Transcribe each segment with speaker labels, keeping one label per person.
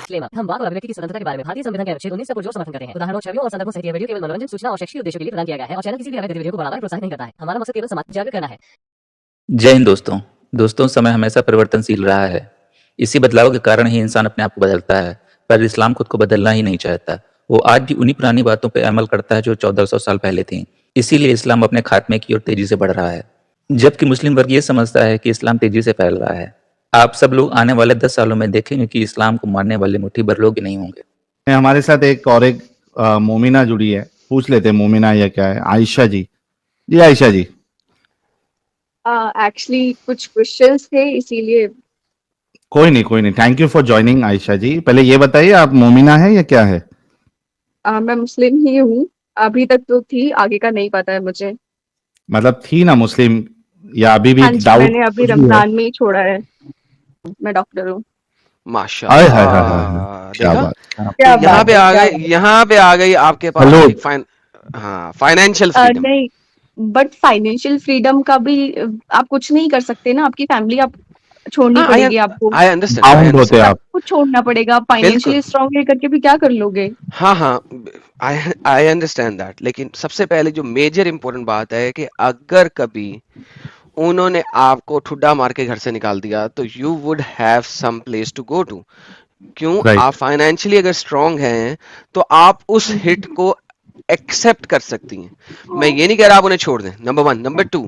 Speaker 1: Disclaimer. हम वाक और अभिव्यक्ति की स्वतंत्रता के बारे में भारतीय संविधान के अनुच्छेद 19 से पुरजोर समर्थन करते हैं। उदाहरणों, छवियों और संदर्भों सहित यह वीडियो केवल मनोरंजन, सूचना और शैक्षिक उद्देश्यों के लिए प्रदान किया गया है और चैनल किसी भी अवैध गतिविधियों को बढ़ावा या प्रोत्साहित नहीं करता है। हमारा मकसद केवल समाज जागरूक करना है।
Speaker 2: जय हिंद दोस्तों। समय हमेशा परिवर्तनशील रहा है। इसी बदलाव के कारण ही इंसान अपने आप को बदलता है, पर इस्लाम खुद को बदलना ही नहीं चाहता। वो आज भी उन्हीं पुरानी बातों पर अमल करता है जो 1400 साल पहले थी। इसीलिए इस्लाम अपने खात्मे की ओर तेजी से बढ़ रहा है, जबकि मुस्लिम वर्ग ये समझता है कि इस्लाम तेजी से फैल रहा है। आप सब लोग आने वाले 10 सालों में देखेंगे कि इस्लाम को मानने वाले मुट्ठी भर लोग ही नहीं होंगे।
Speaker 3: हमारे साथ एक मोमिना जुड़ी है, पूछ लेते हैं मोमिना या क्या है। आयशा जी। जी आयशा जी।
Speaker 4: एक्चुअली कुछ क्वेश्चंस थे इसीलिए।
Speaker 3: कोई नहीं, thank you for joining Ayesha ji. पहले ये बताइए, आप मोमिना है या क्या है?
Speaker 4: मैं मुस्लिम ही हूँ, अभी तक तो थी, आगे का नहीं पता है मुझे।
Speaker 3: मतलब थी ना मुस्लिम, या अभी भी
Speaker 4: हाँ जी,
Speaker 3: डाउट?
Speaker 4: मैंने अभी रमजान में ही छोड़ा है। मैं डॉक्टर हूँ।
Speaker 5: माशाल्लाह,
Speaker 3: क्या
Speaker 5: देखा?
Speaker 3: बात।
Speaker 4: क्या
Speaker 5: तो यहाँ
Speaker 4: बात
Speaker 5: पे
Speaker 4: है,
Speaker 5: आ
Speaker 4: क्या
Speaker 5: गई,
Speaker 4: बात है।
Speaker 5: यहाँ पे आ गई आपके पास
Speaker 3: हेलो।
Speaker 5: एक फाइनेंशियल फ्रीडम।
Speaker 4: नहीं, बट फाइनेंशियल फ्रीडम का भी आप कुछ नहीं कर सकते ना, आपकी फैमिली आप छोड़नी
Speaker 5: हाँ,
Speaker 4: पड़ेगी आपको।
Speaker 5: आई अंडरस्टैंड, आई
Speaker 3: बाउंड होते
Speaker 5: अंडरस्टैंड।
Speaker 3: आप।
Speaker 4: सब कुछ छोड़ना पड़ेगा,
Speaker 5: बिल्कुल,
Speaker 4: फाइनेंशियली स्ट्रांग रह करके भी क्या कर लोगे।
Speaker 5: हाँ हाँ, आई अंडरस्टैंड दैट। लेकिन सबसे पहले जो मेजर इंपॉर्टेंट बात है कि अगर कभी उन्होंने आपको ठुड्डा मार के घर से निकाल दिया तो you would have some place to go to. क्यों?
Speaker 3: राइट।
Speaker 5: आप फाइनेंशियली अगर स्ट्रांग हैं तो आप उस हिट को एक्सेप्ट कर सकती हैं। मैं ये नहीं कह रहा आप उन्हें छोड़ दें, नंबर 1। नंबर 2,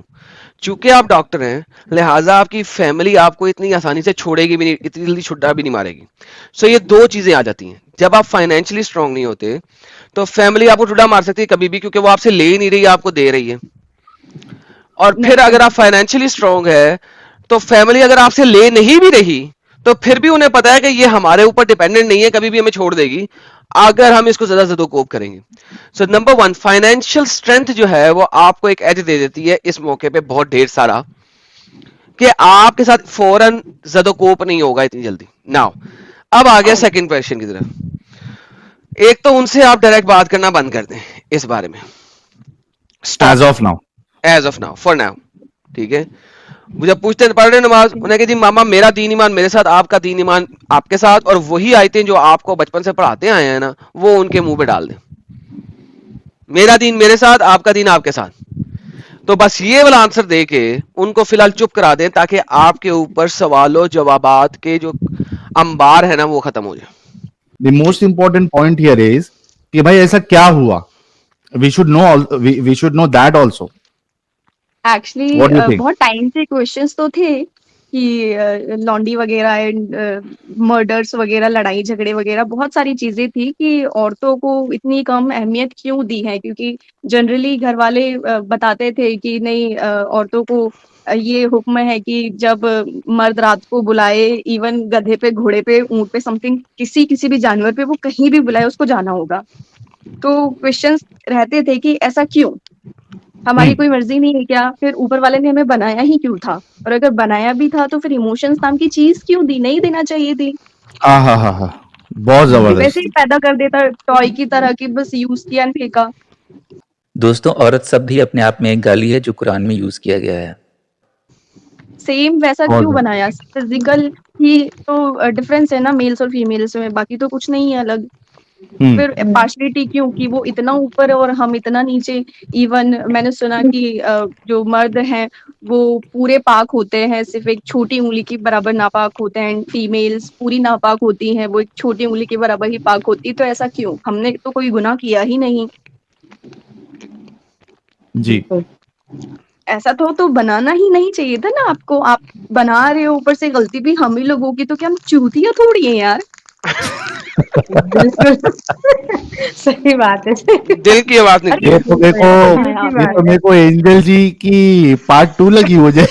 Speaker 5: चूंकि आप डॉक्टर हैं, लिहाजा आपकी फैमिली आपको इतनी आसानी से छोड़ेगी भी नहीं, इतनी जल्दी छुट्टा भी नहीं मारेगी। सो ये दो चीजें आ जाती हैं। जब आप फाइनेंशियली स्ट्रांग नहीं होते तो फैमिली आपको छुट्टा मार सकती है कभी भी, क्योंकि वो आपसे ले ही नहीं रही है, आपको दे रही है। और फिर अगर आप फाइनेंशियली स्ट्रांग है तो फैमिली अगर आपसे ले नहीं भी रही तो फिर भी उन्हें पता है कि ये हमारे ऊपर डिपेंडेंट नहीं है, कभी भी हमें छोड़ देगी अगर हम इसको ज्यादा सदुपयोग करेंगे। सो नंबर 1, फाइनेंशियल स्ट्रेंथ जो है वो आपको एक एज दे देती है इस मौके पे बहुत ढेर सारा, कि आपके साथ फौरन सदुपयोग नहीं होगा इतनी जल्दी। नाउ अब आ गया सेकंड क्वेश्चन की तरफ। एक तो उनसे आप डायरेक्ट बात करना बंद कर दें इस बारे में,
Speaker 3: as of now,
Speaker 5: for now, ठीक है। मुझे पूछते हैं पढ़ रहे नमाज, उन्हें कहती मामा मेरा दीन ईमान मेरे साथ, आपका दीन ईमान आपके साथ, और वही आयतें जो आपको बचपन से पढ़ाते आए हैं ना वो उनके मुंह पे डाल दें। मेरा दीन मेरे साथ, आपका दीन आपके साथ। तो बस ये वाला आंसर दे के उनको फिलहाल चुप करा दें ताकि आपके ऊपर सवालों जवाबात के जो अंबार है ना वो खत्म हो जाए।
Speaker 3: The most important point here is कि भाई ऐसा क्या हुआ, we should know that also.
Speaker 4: Actually
Speaker 3: What do you think?
Speaker 4: बहुत टाइम से क्वेश्चंस तो थे कि लॉन्डी वगैरह एंड मर्डर्स वगैरह, लड़ाई झगड़े वगैरह, बहुत सारी चीजें थी कि औरतों को इतनी कम अहमियत क्यों दी है। क्योंकि जनरली घर वाले बताते थे कि नहीं, औरतों को ये हुक्म है कि जब मर्द रात को बुलाए, इवन गधे पे, घोड़े पे, ऊंट पे, समथिंग किसी भी जानवर पे, वो कहीं भी बुलाए उसको जाना होगा। तो क्वेश्चंस रहते थे कि ऐसा क्यों, हमारी कोई मर्जी नहीं है क्या? फिर ऊपर वाले ने हमें बनाया ही क्यों था? और अगर बनाया भी था तो फिर इमोशंस नाम की चीज क्यों दी? नहीं देना चाहिए थी।
Speaker 3: हाँ, बहुत
Speaker 4: वैसे
Speaker 3: जबरदस्त।
Speaker 4: ही पैदा कर देता टॉय की तरह कि बस यूज किया एंड फेंका।
Speaker 2: दोस्तों, औरत शब्द भी अपने आप में एक गाली है जो कुरान में यूज किया गया है।
Speaker 4: सेम वैसा
Speaker 3: बहुत
Speaker 4: क्यों
Speaker 3: जबरदस्त।
Speaker 4: बनाया? फिजिकल ही तो डिफरेंस है ना मेल्स और फीमेल्स में, बाकी तो कुछ नहीं है अलग। फिर पार्शलिटी क्यों कि वो इतना ऊपर और हम इतना नीचे? इवन मैंने सुना कि जो मर्द हैं वो पूरे पाक होते हैं, सिर्फ एक छोटी उंगली की बराबर नापाक होते हैं। फीमेल्स पूरी नापाक होती हैं, वो एक छोटी उंगली के बराबर ही पाक होती। तो ऐसा क्यों? हमने तो कोई गुनाह किया ही नहीं।
Speaker 3: जी।
Speaker 4: ऐसा तो बनाना ही नहीं चाहिए था ना आपको। आप बना रहे हो, ऊपर से गलती भी हम ही लोगों की, तो क्या हम चूतिया थोड़ी हैं यार?
Speaker 6: बिल्कुल सही बात है।
Speaker 5: दिल की आवाज निकली।
Speaker 3: ये तो मेरे को एंजल जी की पार्ट 2 लगी हो जाए।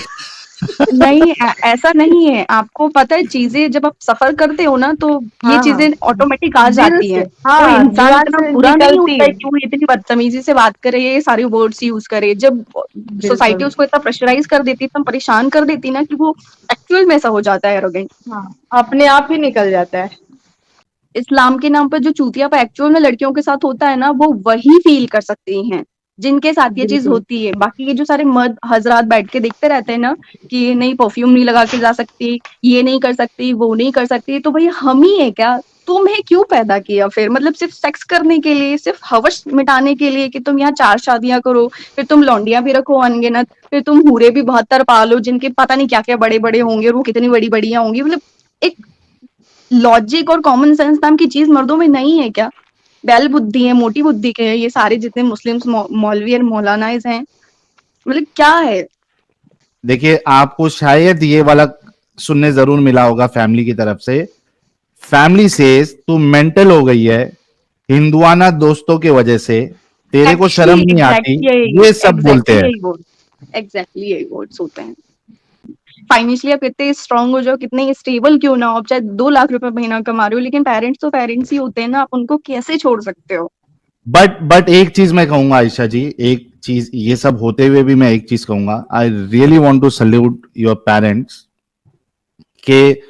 Speaker 4: नहीं, ऐसा नहीं है। आपको पता है, चीजें जब आप सफर करते हो ना तो ये
Speaker 6: हाँ,
Speaker 4: चीजें ऑटोमेटिक आ
Speaker 6: दिल
Speaker 4: जाती
Speaker 6: से,
Speaker 4: हैं।
Speaker 6: हाँ,
Speaker 4: कोई इंसान
Speaker 6: दिमाग
Speaker 4: इतना
Speaker 6: से
Speaker 4: बुरा नहीं
Speaker 6: निकलती
Speaker 4: होता है
Speaker 6: है।
Speaker 4: कि वो इतनी बदतमीजी से बात करे, ये सारे वर्ड्स यूज करे। जब सोसाइटी उसको इतना प्रेशराइज कर देती, इतना परेशान कर देती ना कि वो एक्चुअल में ऐसा हो जाता है एरोगेंट।
Speaker 6: हाँ, अपने आप ही निकल जाता है।
Speaker 4: इस्लाम के नाम पर जो चूतियापा एक्चुअल में लड़कियों के साथ होता है ना, वो वही फील कर सकती हैं जिनके साथ ये चीज
Speaker 6: बिल्कुल।
Speaker 4: होती है। बाकी ये जो सारे मर्द हजरात बैठ के देखते रहते हैं ना कि नहीं परफ्यूम नहीं लगा के जा सकती, ये नहीं कर सकती, वो नहीं कर सकती, तो भाई हम ही है क्या? तुम्हें क्यों पैदा किया फिर? मतलब सिर्फ सेक्स करने के लिए, सिर्फ हवस मिटाने के लिए कि तुम यहाँ 4 शादियां करो, फिर तुम लौंडियां भी रखो अनगिनत, फिर तुम हूरे भी 72 पालो जिनके पता नहीं क्या क्या बड़े बड़े होंगे और वो कितनी बड़ी बढ़िया होंगी। मतलब एक लॉजिक और कॉमन सेंस नाम की चीज मर्दों में नहीं है क्या? बैल बुद्धि है, मोटी बुद्धि के हैं ये सारे जितने मुस्लिम्स मौलवी और मौलानाइज हैं। मतलब क्या है?
Speaker 3: देखिए, आपको शायद ये वाला सुनने जरूर मिला होगा फैमिली की तरफ से। फैमिली सेज तू मेंटल हो गई है हिंदुआना दोस्तों की वजह से, तेरे को शर्म नहीं आती, ये सब बोलते हैं।
Speaker 4: एग्जैक्टली यही वर्ड्स होते हैं। फाइनेंशियली आप कितने स्ट्रांग हो जाओ, कितने स्टेबल क्यों ना हो, आप चाहे 2 लाख रुपए महीना कमा रहे हो, लेकिन पेरेंट्स तो पेरेंट्स ही होते हैं ना, आप उनको कैसे छोड़ सकते हो?
Speaker 3: बट एक चीज मैं कहूंगा आयशा जी, एक चीज, ये सब होते हुए भी मैं एक चीज कहूंगा, I really want to salute your parents कि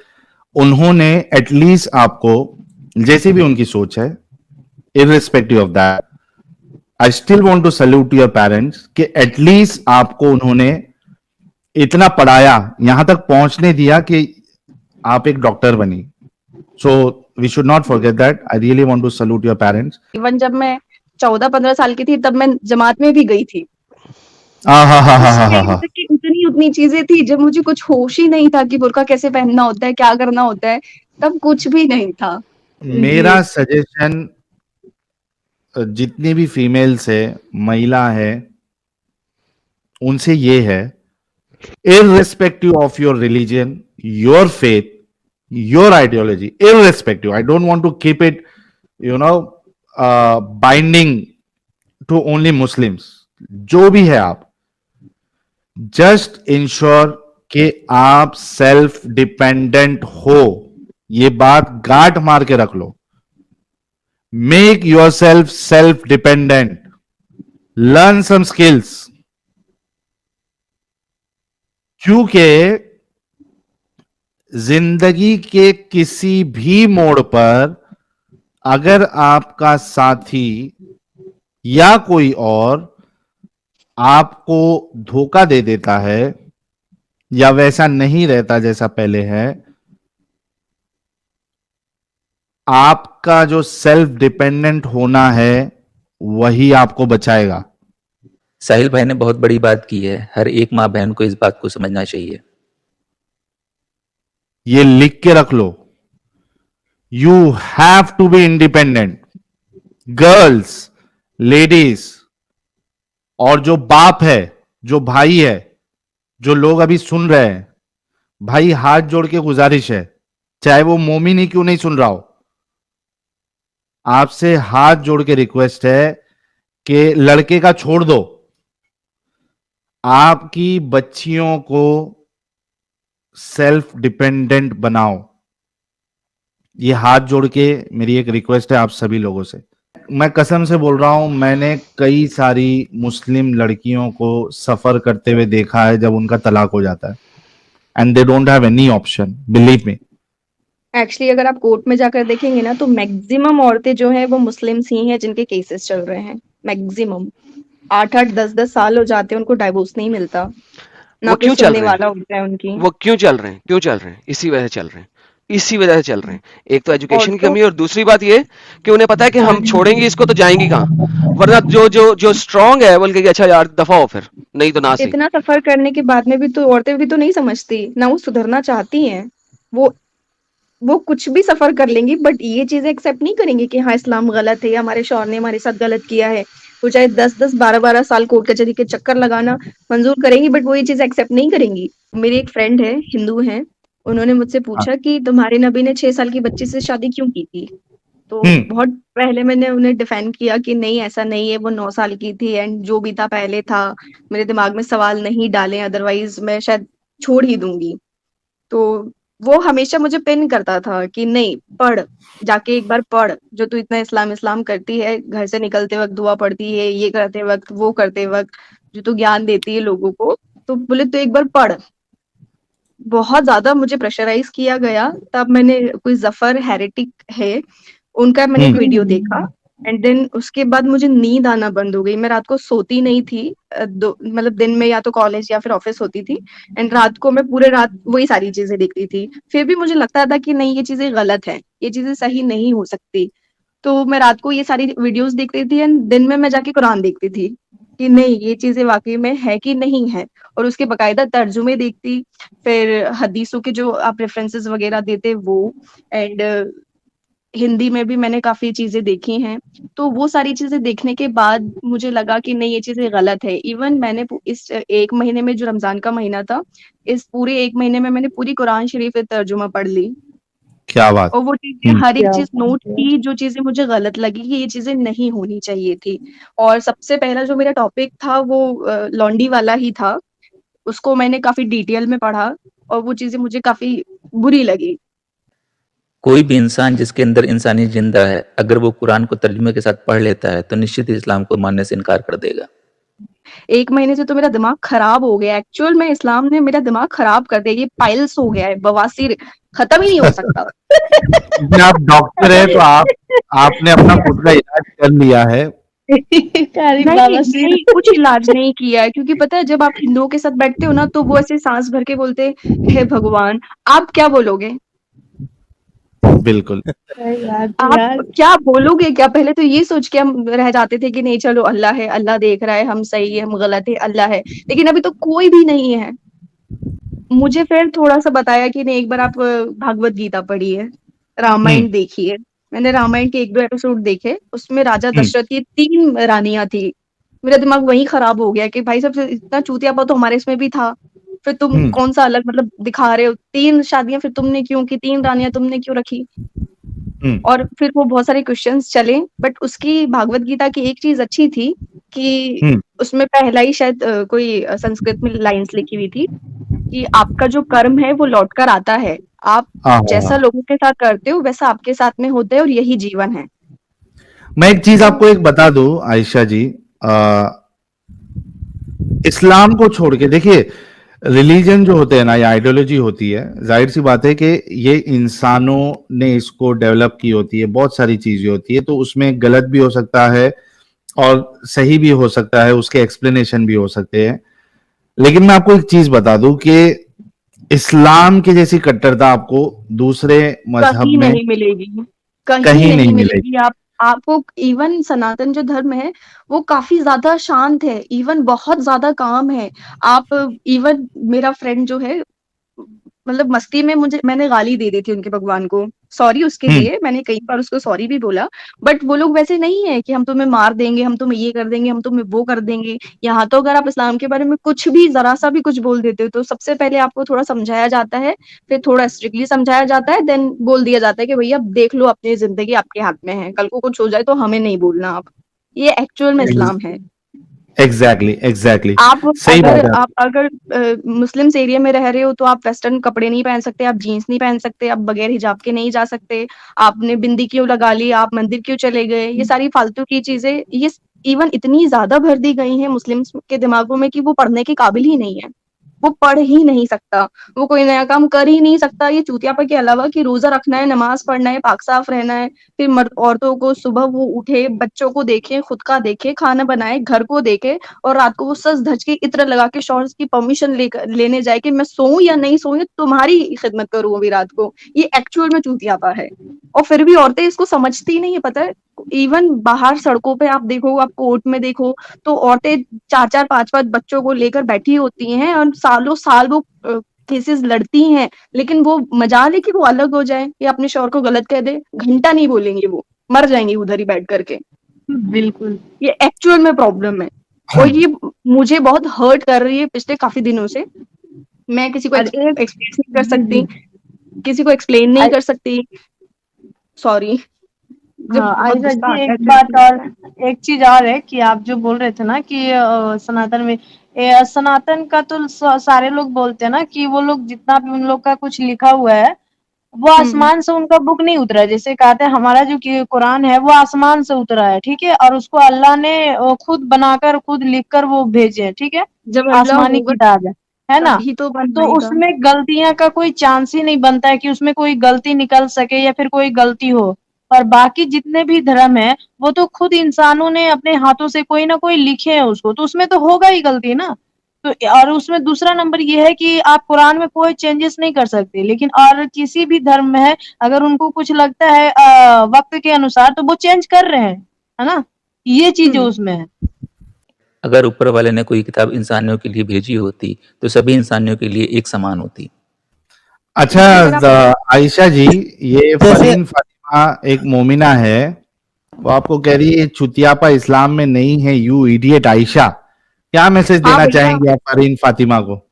Speaker 3: उन्होंने एटलीस्ट आपको, जैसी भी उनकी सोच है, irrespective of that, I still want to salute your parents कि एटलीस्ट आपको उन्होंने इतना पढ़ाया, यहां तक पहुंचने दिया कि आप एक डॉक्टर बनी। So we should not forget that. I really want to salute your parents.
Speaker 4: Even जब मैं 14-15 साल की थी तब मैं जमात में भी गई थी।
Speaker 3: हाँ,
Speaker 4: उतनी उतनी चीजें थी, जब मुझे कुछ होश ही नहीं था कि बुर्का कैसे पहनना होता है, क्या करना होता है, तब कुछ भी नहीं था।
Speaker 3: मेरा सजेशन जितनी भी फीमेल्स है, महिला है, उनसे ये है, irrespective of your religion, your faith, your ideology, irrespective, I don't want to keep it, binding to only Muslims, जो भी है आप, जस्ट इंश्योर कि आप सेल्फ डिपेंडेंट हो। ये बात गांठ मार के रख लो। Make yourself dependent, learn some skills, क्योंकि जिंदगी के किसी भी मोड़ पर अगर आपका साथी या कोई और आपको धोखा दे देता है या वैसा नहीं रहता जैसा पहले है, आपका जो सेल्फ डिपेंडेंट होना है वही आपको बचाएगा।
Speaker 2: साहिल भाई ने बहुत बड़ी बात की है, हर एक माँ बहन को इस बात को समझना चाहिए।
Speaker 3: ये लिख के रख लो, you have to be independent. Girls, ladies, और जो बाप है, जो भाई है, जो लोग अभी सुन रहे हैं, भाई हाथ जोड़ के गुजारिश है, चाहे वो मोमिन ही क्यों नहीं सुन रहा हो, आपसे हाथ जोड़ के रिक्वेस्ट है कि लड़के का छोड़ दो, आपकी बच्चियों को सेल्फ डिपेंडेंट बनाओ। ये हाथ जोड़ के मेरी एक रिक्वेस्ट है आप सभी लोगों से। मैं कसम से बोल रहा हूं, मैंने कई सारी मुस्लिम लड़कियों को सफर करते हुए देखा है जब उनका तलाक हो जाता है, and they don't have any option, believe me.
Speaker 4: Actually अगर आप कोर्ट में जाकर देखेंगे ना, तो मैक्सिमम औरतें जो हैं वो मुस्लिम्स ही हैं जिनके केसेस चल रहे हैं। मैक्सिमम 8-8 10-10 साल हो जाते हैं, उनको डाइवोर्स नहीं मिलता, ना
Speaker 5: वो
Speaker 4: कोई
Speaker 5: क्यों चल
Speaker 4: सुनने
Speaker 5: रहे हैं?
Speaker 4: वाला होता है उनकी।
Speaker 5: वो क्यों चल रहे हैं? क्यों चल रहे हैं? इसी वजह से चल रहे हैं, इसी वजह से चल रहे हैं। एक तो एजुकेशन की
Speaker 4: औरतों
Speaker 5: कमी, और दूसरी बात ये कि उन्हें पता है कि हम छोड़ेंगे इसको तो जाएंगी कहाँ, वरना जो जो जो स्ट्रांग है बोल के अच्छा यार दफा हो, फिर नहीं तो ना सही।
Speaker 4: इतना सफर करने के बाद में भी तो औरतें भी तो नहीं समझती, ना वो सुधरना चाहती हैं। वो कुछ भी सफर कर लेंगी, बट ये चीजें एक्सेप्ट नहीं करेंगी कि हाँ इस्लाम गलत है या हमारे शौहर ने हमारे साथ गलत किया है। वो चाहे 10-10 12-12 साल कोर्ट कचहरी के चक्कर लगाना मंजूर करेंगी, बट वो ये चीज एक्सेप्ट नहीं करेंगी। मेरी एक फ्रेंड है, हिंदू है, उन्होंने मुझसे पूछा कि तुम्हारे नबी ने 6 साल की बच्ची से शादी क्यों की थी? तो बहुत पहले मैंने उन्हें डिफेंड किया कि नहीं ऐसा नहीं है, वो 9 साल की थी एंड जो भी था पहले था, मेरे दिमाग में सवाल नहीं डाले, अदरवाइज मैं शायद छोड़ ही दूंगी। तो वो हमेशा मुझे पिन करता था कि नहीं पढ़, जाके एक बार पढ़, जो तू इतना इस्लाम इस्लाम करती है, घर से निकलते वक्त दुआ पढ़ती है, ये करते वक्त वो करते वक्त जो तू ज्ञान देती है लोगों को, तो बोले तू एक बार पढ़। बहुत ज्यादा मुझे प्रेशराइज किया गया। तब मैंने कोई जफर हेरेटिक है, उनका मैंने एक वीडियो देखा, एंड देन उसके बाद मुझे नींद आना बंद हो गई। मैं रात को सोती नहीं थी। मतलब दिन में या तो कॉलेज या फिर ऑफिस होती थी, एंड रात को मैं पूरे रात वही सारी चीजें देखती थी। फिर भी मुझे लगता था कि नहीं, ये चीजें गलत है, ये चीजें सही नहीं हो सकती। तो मैं रात को ये सारी वीडियोस देखती थी एंड दिन में मैं जाके कुरान देखती थी कि नहीं, ये चीजें वाकई में है कि नहीं है, और उसके बकायदा तर्जुमे देखती। फिर हदीसों के जो आप रेफरेंसेस वगैरह देते वो, एंड हिंदी में भी मैंने काफी चीजें देखी हैं। तो वो सारी चीजें देखने के बाद मुझे लगा कि नहीं, ये चीजें गलत है। इवन मैंने इस 1 महीने में, जो रमजान का महीना था, इस पूरे 1 महीने में मैंने पूरी कुरान शरीफ तर्जुमा पढ़ ली,
Speaker 3: क्या बात।
Speaker 4: और वो चीजें
Speaker 3: हम्म।
Speaker 4: हर एक
Speaker 6: क्या
Speaker 4: चीज
Speaker 6: बात
Speaker 4: नोट
Speaker 6: है।
Speaker 4: की, जो चीजें मुझे गलत लगी कि ये चीजें नहीं होनी चाहिए थी। और सबसे पहला जो मेरा टॉपिक था वो लॉन्डी वाला ही था। उसको मैंने काफी डिटेल में पढ़ा और वो चीजें मुझे काफी बुरी लगी।
Speaker 2: कोई भी इंसान जिसके अंदर इंसानियत जिंदा है, अगर वो कुरान को तर्जुमे के साथ पढ़ लेता है तो निश्चित ही इस्लाम को मानने से इनकार कर देगा।
Speaker 4: 1 महीने से तो मेरा दिमाग खराब हो गया। एक्चुअल में इस्लाम ने मेरा दिमाग खराब कर दिया। ये पाइल्स हो गया है, बवासीर खत्म ही नहीं हो सकता।
Speaker 3: इसमें आप डॉक्टर है तो आपने अपना खुद का इलाज कर लिया है।
Speaker 6: कारी
Speaker 4: नहीं
Speaker 6: बाबा सिर।
Speaker 4: नहीं, कुछ इलाज नहीं किया है, क्योंकि पता है जब आप हिंदुओं के साथ बैठते हो ना, तो वो ऐसे सांस भर के बोलते, हे भगवान। आप क्या बोलोगे?
Speaker 3: बिल्कुल।
Speaker 6: सही बात है
Speaker 4: आप
Speaker 6: यार।
Speaker 4: क्या बोलोगे? क्या पहले तो ये सोच के हम रह जाते थे कि नहीं चलो, अल्लाह है, अल्लाह देख रहा है, हम सही है, हम गलत है, अल्लाह है। लेकिन अभी तो कोई भी नहीं है। मुझे फिर थोड़ा सा बताया कि नहीं, एक बार आप भागवत गीता पढ़िए,
Speaker 3: हम्म।
Speaker 4: रामायण देखिए। मैंने रामायण के 1-2 एपिसोड देखे, उसमें राजा
Speaker 3: हम्म।
Speaker 4: दशरथ की 3 रानियां थी। मेरा दिमाग वहीं खराब हो गया कि भाई साहब, इतना चूतियापा तो हमारे इसमें भी था। फिर तुम
Speaker 3: हम्म।
Speaker 4: कौन सा अलग मतलब दिखा रहे हो? 3 शादियां फिर तुमने क्यों की? 3 रानियां तुमने क्यों रखी?
Speaker 3: हम्म।
Speaker 4: और फिर वो बहुत सारे क्वेश्चंस चले, बट उसकी भागवत गीता की एक चीज अच्छी थी कि
Speaker 3: हम्म।
Speaker 4: उसमें पहला ही शायद कोई संस्कृत में लाइंस लिखी हुई थी कि आपका जो कर्म है वो लौट कर आता है। आप
Speaker 3: हाँ,
Speaker 4: जैसा
Speaker 3: हाँ।
Speaker 4: लोगों के साथ करते हो वैसा आपके साथ में होता है, और यही जीवन है।
Speaker 3: मैं एक चीज
Speaker 4: तो
Speaker 3: आपको एक बता दूं आयशा जी, इस्लाम को छोड़ के देखिए, रिलीजन जो होते हैं ना, या आइडियोलॉजी होती है, जाहिर सी बात है कि ये इंसानों ने इसको डेवलप की होती है, बहुत सारी चीजें होती है, तो उसमें गलत भी हो सकता है और सही भी हो सकता है, उसके एक्सप्लेनेशन भी हो सकते हैं। लेकिन मैं आपको एक चीज बता दूं कि इस्लाम की जैसी कट्टरता आपको दूसरे मजहब
Speaker 4: कहीं
Speaker 3: में
Speaker 4: नहीं मिलेगी, कहीं
Speaker 3: कहीं नहीं
Speaker 4: नहीं
Speaker 3: मिलेगी।
Speaker 4: मिलेगी। आपको इवन सनातन जो धर्म है वो काफी ज्यादा शांत है, इवन बहुत ज्यादा काम है। आप इवन मेरा फ्रेंड जो है, मतलब मस्ती में मैंने गाली दे दी थी उनके भगवान को, सॉरी उसके
Speaker 3: हम्म।
Speaker 4: लिए, मैंने कई बार उसको सॉरी भी बोला। बट वो लोग वैसे नहीं है कि हम तुम्हें मार देंगे, हम तुम्हें ये कर देंगे, हम तुम्हें वो कर देंगे। यहाँ तो अगर आप इस्लाम के बारे में कुछ भी जरा सा भी कुछ बोल देते हो तो सबसे पहले आपको थोड़ा समझाया जाता है, फिर थोड़ा स्ट्रिक्टली समझाया जाता है, देन बोल दिया जाता है कि भैया देख लो, अपनी जिंदगी आपके हाथ में है, कल को कुछ हो जाए तो हमें नहीं बोलना आप। ये एक्चुअल में इस्लाम है।
Speaker 3: Exactly, exactly.
Speaker 4: आप
Speaker 3: सही बात है।
Speaker 4: अगर मुस्लिम्स एरिया में रह रहे हो तो आप वेस्टर्न कपड़े नहीं पहन सकते, आप जीन्स नहीं पहन सकते, आप बगैर हिजाब के नहीं जा सकते। आपने बिंदी क्यों लगा ली? आप मंदिर क्यों चले गए? ये सारी फालतू की चीजें, ये इवन इतनी ज्यादा भर दी गई हैं मुस्लिम्स के दिमागों में कि वो पढ़ने के काबिल ही नहीं है। वो पढ़ ही नहीं सकता, वो कोई नया काम कर ही नहीं सकता। ये चूतियापा के अलावा कि रोजा रखना है, नमाज पढ़ना है, पाक साफ रहना है, फिर मर्द औरतों को सुबह वो उठे, बच्चों को देखे, खुद का देखे, खाना बनाए, घर को देखे, और रात को वो सज धज के इत्र लगा के शौहर की परमिशन लेने जाए कि मैं सोऊं या नहीं सोऊं, तुम्हारी खिदमत करूं अभी रात को। ये एक्चुअल में चूतियापा है। और फिर भी औरतें इसको समझती नहीं है, पता है। इवन बाहर सड़कों पे आप देखो, आप कोर्ट में देखो, तो औरतें 4-4 5-5 बच्चों को लेकर बैठी होती हैं और सालों साल वो केसेस लड़ती हैं। लेकिन वो मजाल है कि वो अलग हो जाए या अपने शौहर को गलत कह दे, घंटा नहीं बोलेंगे, वो मर जाएंगे उधर ही बैठ करके।
Speaker 6: बिल्कुल।
Speaker 4: ये एक्चुअल में प्रॉब्लम है, और ये मुझे बहुत हर्ट कर रही है पिछले काफी दिनों से। मैं किसी को
Speaker 6: और एक
Speaker 4: एक्सप्रेस नहीं कर
Speaker 6: जी
Speaker 4: सकती,
Speaker 6: जी।
Speaker 4: किसी को एक्सप्लेन नहीं
Speaker 6: आ-
Speaker 4: कर सकती। सॉरी, जब
Speaker 6: हाँ
Speaker 4: बहुत
Speaker 6: आयशा
Speaker 4: गुस्सा
Speaker 6: जी,
Speaker 4: आता
Speaker 6: एक
Speaker 4: है तो
Speaker 6: बात
Speaker 4: ऐसे
Speaker 6: और,
Speaker 4: लगता है।
Speaker 6: एक चीज और है कि आप जो बोल रहे थे ना कि सनातन में, सनातन का तो सारे लोग बोलते हैं ना कि वो लोग जितना भी उन लोग का कुछ लिखा हुआ है वो
Speaker 4: हम्म।
Speaker 6: आसमान से उनका बुक नहीं उतरा है। जैसे कहते हैं हमारा जो कुरान है वो आसमान से उतरा है, ठीक है, और उसको अल्लाह ने खुद बनाकर खुद लिखकर वो भेजे हैं, ठीक है,
Speaker 4: जब अल्लाह
Speaker 6: आसमानी
Speaker 4: होगा
Speaker 6: किताब है ना।
Speaker 4: तभी तो
Speaker 6: तो
Speaker 4: बनाएगा।
Speaker 6: उसमें गलतियां का कोई चांस ही नहीं बनता है कि उसमें कोई गलती निकल सके या फिर कोई गलती हो। और बाकी जितने भी धर्म है वो तो खुद इंसानों ने अपने हाथों से कोई ना कोई लिखे हैं उसको, तो उसमें तो होगा ही गलती ना। तो और उसमें दूसरा नंबर ये है कि आप कुरान में कोई चेंजेस नहीं कर सकते, लेकिन और किसी भी धर्म में है, अगर उनको कुछ लगता है वक्त के अनुसार तो वो चेंज कर रहे हैं, है ना। ये चीज उसमें है।
Speaker 2: अगर ऊपर वाले ने कोई किताब इंसानियों के लिए भेजी होती तो सभी इंसानियों के लिए एक समान होती।
Speaker 3: अच्छा आयशा जी, ये फरीन फातिमा एक मोमिना है, वो आपको कह रही है चुतियापा इस्लाम में नहीं है, यू इडियट आयशा। क्या मैसेज देना चाहेंगे आप फरीन फातिमा को?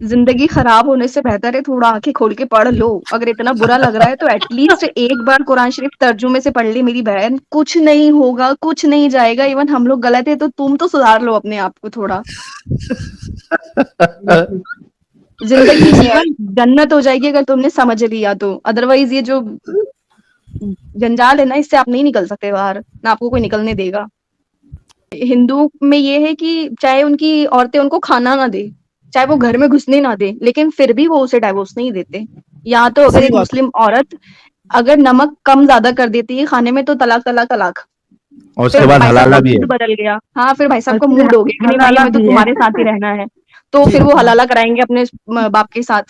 Speaker 4: जिंदगी खराब होने से बेहतर है थोड़ा आंखें खोल के पढ़ लो। अगर इतना बुरा लग रहा है तो एटलीस्ट एक बार कुरान शरीफ तर्जुमे से पढ़ ली मेरी बहन। कुछ नहीं होगा, कुछ नहीं जाएगा। इवन हम लोग गलत है तो तुम तो सुधार लो अपने आप को थोड़ा। जिंदगी जीवन जन्नत हो जाएगी अगर तुमने समझ लिया तो। अदरवाइज ये जो जंजाल है ना, इससे आप नहीं निकल सकते बाहर, ना आपको कोई निकलने देगा। हिंदू में ये है कि चाहे उनकी औरतें उनको खाना ना दे, चाहे वो घर में घुसने ना दे, लेकिन फिर भी वो उसे डाइवोर्स नहीं देते। या तो अगर एक मुस्लिम औरत अगर नमक कम ज्यादा कर देती है खाने में तो तलाक तलाक तलाक।
Speaker 3: और उसके
Speaker 4: फिर
Speaker 3: बाद
Speaker 4: भाई साहब
Speaker 3: हलाला
Speaker 4: का
Speaker 3: भी है।
Speaker 4: मूड बदल गया। हाँ, फिर भाई साहब का
Speaker 6: फिर
Speaker 4: मूड हो गया कि नहीं भाई
Speaker 6: हलाला
Speaker 4: हमें तो
Speaker 6: भी है।
Speaker 4: तुम्हारे साथ ही रहना है, तो फिर वो हलाला कराएंगे अपने बाप के साथ।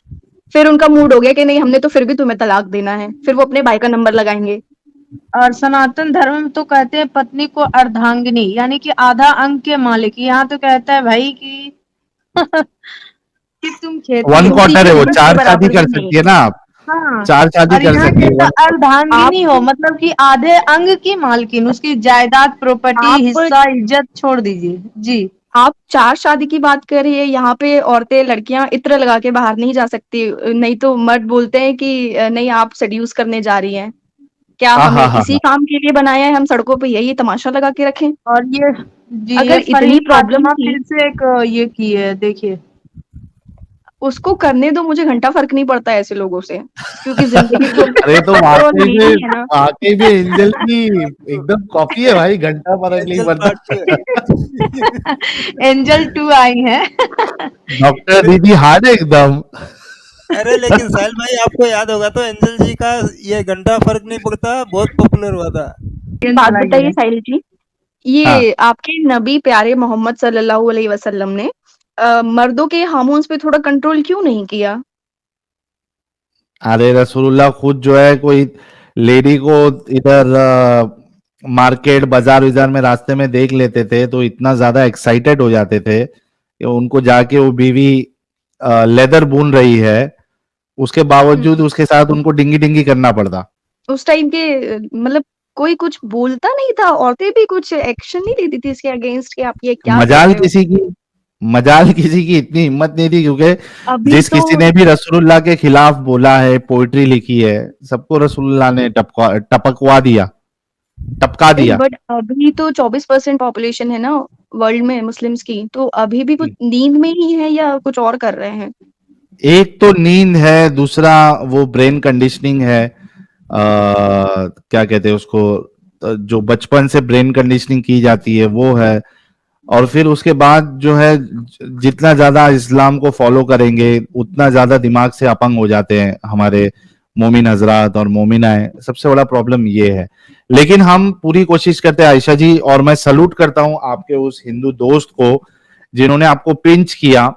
Speaker 4: फिर उनका मूड हो गया कि नहीं हमने तो फिर भी तुम्हें तलाक देना है, फिर वो अपने भाई का नंबर लगाएंगे।
Speaker 6: और सनातन धर्म में तो कहते हैं पत्नी को अर्धांगिनी यानी कि आधा अंग के मालिक। यहाँ तो कहता है भाई कि कि तुम खेती
Speaker 3: वन
Speaker 6: हो।
Speaker 3: क्वार्टर है वो,
Speaker 4: के
Speaker 3: चार शादी
Speaker 4: बराबर
Speaker 3: कर
Speaker 4: भी
Speaker 3: सकती
Speaker 4: नहीं।
Speaker 3: है ना आप,
Speaker 6: हाँ,
Speaker 3: 4 शादी
Speaker 6: और
Speaker 3: कर
Speaker 6: यहाँ
Speaker 3: सकती है
Speaker 6: कहता
Speaker 3: 1 क्वार्टर।
Speaker 6: अर्धांगिनी हो मतलब कि आधे अंग की मालकिन, उसकी जायदाद, प्रॉपर्टी,
Speaker 4: आप
Speaker 6: हिस्सा, इज्जत छोड़ दीजिए जी।
Speaker 4: आप 4 शादी की बात कर रही है, यहाँ पे औरतें लड़कियां इत्र लगा के बाहर नहीं जा सकती। नहीं तो मर्द बोलते हैं कि नहीं आप सेड्यूस करने जा रही हैं। क्या
Speaker 3: हाँ
Speaker 4: हमें
Speaker 3: हाँ हाँ
Speaker 4: इसी
Speaker 3: हाँ।
Speaker 4: काम के लिए बनाया है? हम सड़कों पे यही तमाशा लगा के रखें?
Speaker 6: और ये जी, ये
Speaker 4: अगर इतनी
Speaker 6: फरहीन
Speaker 4: प्रॉब्लम
Speaker 6: फातिमा
Speaker 4: थी
Speaker 6: फिर से एक ये की है, देखिए।
Speaker 4: उसको करने दो, मुझे घंटा फर्क नहीं पड़ता है ऐसे लोगों से, क्योंकि जिंदगी तो
Speaker 3: अरे तो
Speaker 4: तो लेनी है ना।
Speaker 3: वाकई में एंजल की एकदम कॉपी है भाई, घंटा फर्क नहीं
Speaker 7: एंजल
Speaker 3: पड़ता।
Speaker 7: पार्ट 2 है।
Speaker 6: एंजल 2 आई है।
Speaker 3: डॉक्टर दीदी हार्ड है एकदम।
Speaker 7: अरे लेकिन साहिल भाई आपको याद होगा तो एंजल जी का ये घंटा फर्क नहीं पड़ता बहुत पॉपुलर हुआ था।
Speaker 4: बात बताइए साहिल जी, ये
Speaker 3: हाँ।
Speaker 4: आपके नबी प्यारे मोहम्मद सल्लल्लाहु अलैहि वसल्लम ने मर्दों के हार्मोन्स पे थोड़ा कंट्रोल क्यों नहीं किया?
Speaker 3: अरे रसूलुल्लाह खुद जो है कोई लेडी को इधर मार्केट बाजार विजार में रास्ते में देख लेते थे तो इतना ज्यादा एक्साइटेड हो जाते थे कि उनको जाके वो बीवी लेदर बुन रही है, उसके बावजूद उसके साथ उनको डिंगी डिंगी करना पड़ता।
Speaker 4: उस टाइम के मतलब कोई कुछ बोलता नहीं था, औरतें भी कुछ एक्शन नहीं लेती थी इसके अगेंस्ट कि आप ये क्या कर
Speaker 3: मजाल
Speaker 4: रहे हो।
Speaker 3: किसी की मजाल किसी की इतनी हिम्मत नहीं थी, क्योंकि
Speaker 4: अभी
Speaker 3: जिस
Speaker 4: तो
Speaker 3: किसी ने भी रसूलुल्लाह के खिलाफ बोला है, पोइट्री लिखी है, सबको रसूलुल्लाह ने टपकवा दिया, टपका दिया।
Speaker 4: बट अभी तो 24% पॉपुलेशन है ना वर्ल्ड में मुस्लिम्स की, तो अभी भी कुछ नींद में ही है या कुछ और कर रहे हैं?
Speaker 3: एक तो नींद है, दूसरा वो ब्रेन कंडीशनिंग है, क्या कहते हैं उसको, जो बचपन से ब्रेन कंडीशनिंग की जाती है वो है। और फिर उसके बाद जो है जितना ज्यादा इस्लाम को फॉलो करेंगे उतना ज्यादा दिमाग से अपंग हो जाते हैं हमारे मोमिन हजरात और मोमिनाएं। सबसे बड़ा प्रॉब्लम ये है। लेकिन हम पूरी कोशिश करते हैं आयशा जी, और मैं सलूट करता हूं आपके उस हिंदू दोस्त को जिन्होंने आपको पिंच किया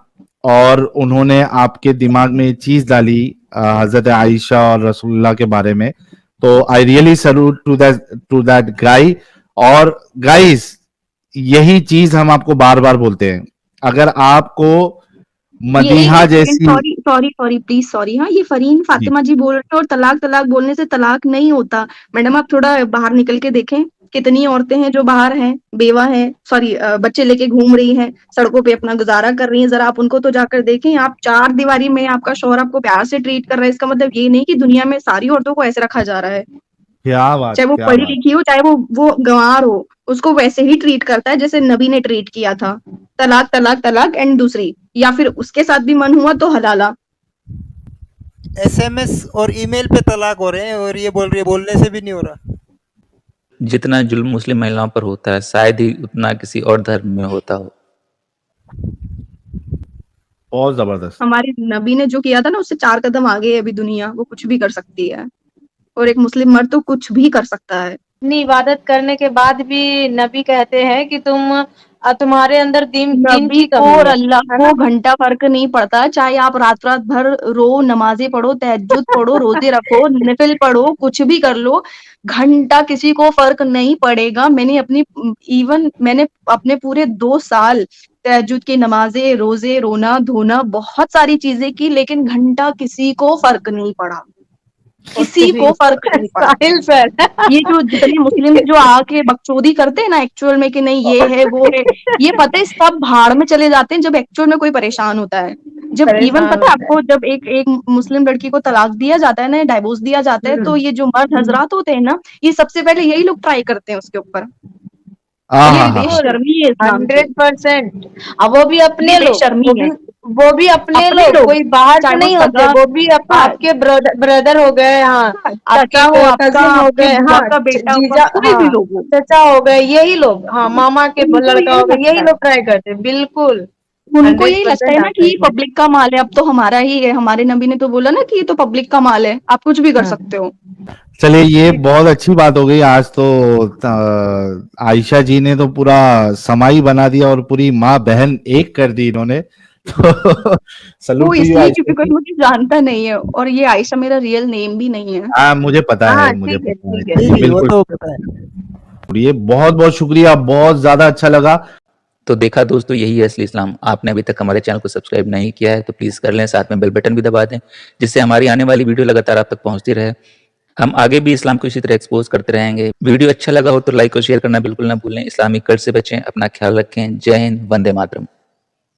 Speaker 3: और उन्होंने आपके दिमाग में ये चीज डाली हजरत आयशा और रसूलुल्लाह के बारे में। तो I really salute to that guy. और गाइस, यही चीज हम आपको बार बार बोलते हैं, अगर आपको मदीहा जैसी
Speaker 4: sorry sorry sorry please sorry. हाँ, ये फरीन फातिमा जी बोल रहे हैं और तलाक तलाक बोलने से तलाक नहीं होता। मैडम आप थोड़ा बाहर निकल के देखें, कितनी औरतें हैं जो बाहर हैं, बेवा हैं, सॉरी बच्चे लेके घूम रही हैं, सड़कों पे अपना गुजारा कर रही हैं। जरा आप उनको तो जाकर देखें। आप 4 दीवारी में आपका शौहर आपको प्यार से ट्रीट कर रहा है, इसका मतलब ये नहीं कि दुनिया में सारी औरतों को ऐसे रखा जा रहा है।
Speaker 3: क्या बात,
Speaker 4: चाहे वो
Speaker 3: क्या
Speaker 4: पढ़ी
Speaker 3: बात।
Speaker 4: लिखी हो, चाहे वो गंवार हो, उसको वैसे ही ट्रीट करता है जैसे नबी ने ट्रीट किया था। तलाक तलाक तलाक एंड दूसरी, या फिर उसके साथ भी मन हुआ तो हलाला।
Speaker 7: एसएमएस और ईमेल पे तलाक हो रहे हैं और ये बोल रही है बोलने से भी नहीं हो रहा।
Speaker 2: जितना जुल्म मुस्लिम महिलाओं पर होता है शायद ही उतना किसी और धर्म में होता हो।
Speaker 3: बहुत जबरदस्त।
Speaker 4: हमारे नबी ने जो किया था ना उससे 4 कदम आगे है अभी दुनिया, वो कुछ भी कर सकती है। और एक मुस्लिम मर्द तो कुछ भी कर सकता है।
Speaker 6: अपनी इबादत करने के बाद भी नबी कहते हैं कि तुम्हारे अंदर दीन
Speaker 4: नबी
Speaker 6: की
Speaker 4: को
Speaker 6: कमी
Speaker 4: और
Speaker 6: है
Speaker 4: अल्लाह
Speaker 6: है
Speaker 4: को
Speaker 6: ना?
Speaker 4: घंटा फर्क नहीं पड़ता, चाहे आप रात रात भर रो, नमाजें पढ़ो, तहज्जुद पढ़ो, रोजे रखो, नफिल पढ़ो, कुछ भी कर लो, घंटा किसी को फर्क नहीं पड़ेगा। मैंने अपने पूरे 2 साल तहज्जुद की नमाजें, रोजे, रोना धोना, बहुत सारी चीजें की, लेकिन घंटा किसी को फर्क नहीं पड़ा, किसी को फर्क नहीं पड़ा।
Speaker 6: साहिल सर
Speaker 4: ये जो जितने मुस्लिम जो आके बकचोदी करते हैं ना एक्चुअल में कि नहीं ये है वो है, ये पता है सब भाड़ में चले जाते हैं जब एक्चुअल में कोई परेशान होता है। जब इवन
Speaker 6: परेशान
Speaker 4: पता है
Speaker 6: होता है।
Speaker 4: आपको, जब एक मुस्लिम लड़की को तलाक दिया जाता है ना, डाइवोर्स दिया जाता है, तो ये जो मर्द हजरात होते हैं ना, ये सबसे पहले यही लोग ट्राई करते हैं उसके ऊपर।
Speaker 3: हाँ
Speaker 4: ये
Speaker 3: हाँ हाँ
Speaker 4: बेशर्मी है इस्लाम की,
Speaker 6: 100%। अब वो भी अपने
Speaker 4: ये
Speaker 6: लोग,
Speaker 4: बेशर्मी है।
Speaker 6: वो भी अपने
Speaker 4: अपने
Speaker 6: लोग,
Speaker 4: लोग,
Speaker 6: कोई बाहर
Speaker 4: चाहे
Speaker 6: से
Speaker 4: वो
Speaker 6: नहीं होते,
Speaker 4: सगा,
Speaker 6: वो भी
Speaker 4: हाँ,
Speaker 6: आपके ब्रदर हो गए, हाँ,
Speaker 4: चाचा हो
Speaker 6: आपके
Speaker 4: आपका,
Speaker 6: कजिन हो
Speaker 4: आपके
Speaker 6: गए,
Speaker 4: बुआ
Speaker 6: हाँ,
Speaker 4: का बेटा हुआ,
Speaker 6: जीजा,
Speaker 4: कोई भी
Speaker 6: हाँ,
Speaker 4: लोग हो,
Speaker 6: चाचा हो गए, यही लोग, हाँ, मामा के
Speaker 4: उनको
Speaker 6: लड़का
Speaker 4: यही
Speaker 6: हो गए, यही
Speaker 4: लगता है,
Speaker 6: लोग ट्राई करते हैं, बिल्कुल
Speaker 4: उनको यही लगता
Speaker 6: 100%
Speaker 4: है ना
Speaker 6: आप
Speaker 4: कि ये
Speaker 6: सही है।
Speaker 4: पब्लिक का माल है, अब तो हमारा ही है। हमारे नबी ने तो बोला ना कि ये तो पब्लिक का माल है, आप कुछ भी कर
Speaker 6: हाँ।
Speaker 4: सकते हो।
Speaker 3: चलिए ये बहुत अच्छी बात हो गई आज तो। आयशा जी ने तो पूरा समाई बना दिया और पूरी माँ बहन एक कर दी इन्होंने। तो
Speaker 4: वो
Speaker 3: सलूट टू यू
Speaker 4: इसलिए
Speaker 3: आयशा
Speaker 4: क्योंकि कोई
Speaker 3: जी।
Speaker 4: मुझे जानता नहीं है, और ये आयशा मेरा रियल नेम भी नहीं है।
Speaker 3: हाँ मुझे पता
Speaker 6: हाँ
Speaker 3: है, मुझे
Speaker 6: ठीक है,
Speaker 3: पता है
Speaker 6: ठीक है,
Speaker 3: जी,
Speaker 7: जी वो
Speaker 3: बिल्कुल।
Speaker 7: तो पता है।
Speaker 3: ये बहुत बहुत शुक्रिया, बहुत ज्यादा अच्छा लगा।
Speaker 2: तो देखा दोस्तों, यही है असली इस्लाम। आपने अभी तक हमारे चैनल को सब्सक्राइब नहीं किया है तो प्लीज़ कर लें, साथ में बेल बटन भी दबा दें, जिससे हमारी आने वाली वीडियो लगातार आप तक पहुंचती रहे। हम आगे भी इस्लाम को इसी तरह एक्सपोज करते रहेंगे। वीडियो अच्छा लगा हो तो लाइक और शेयर करना बिल्कुल ना भूलें। इस्लामिक कर्ज से बचें, अपना ख्याल रखें। जय हिंद, वंदे मातरम।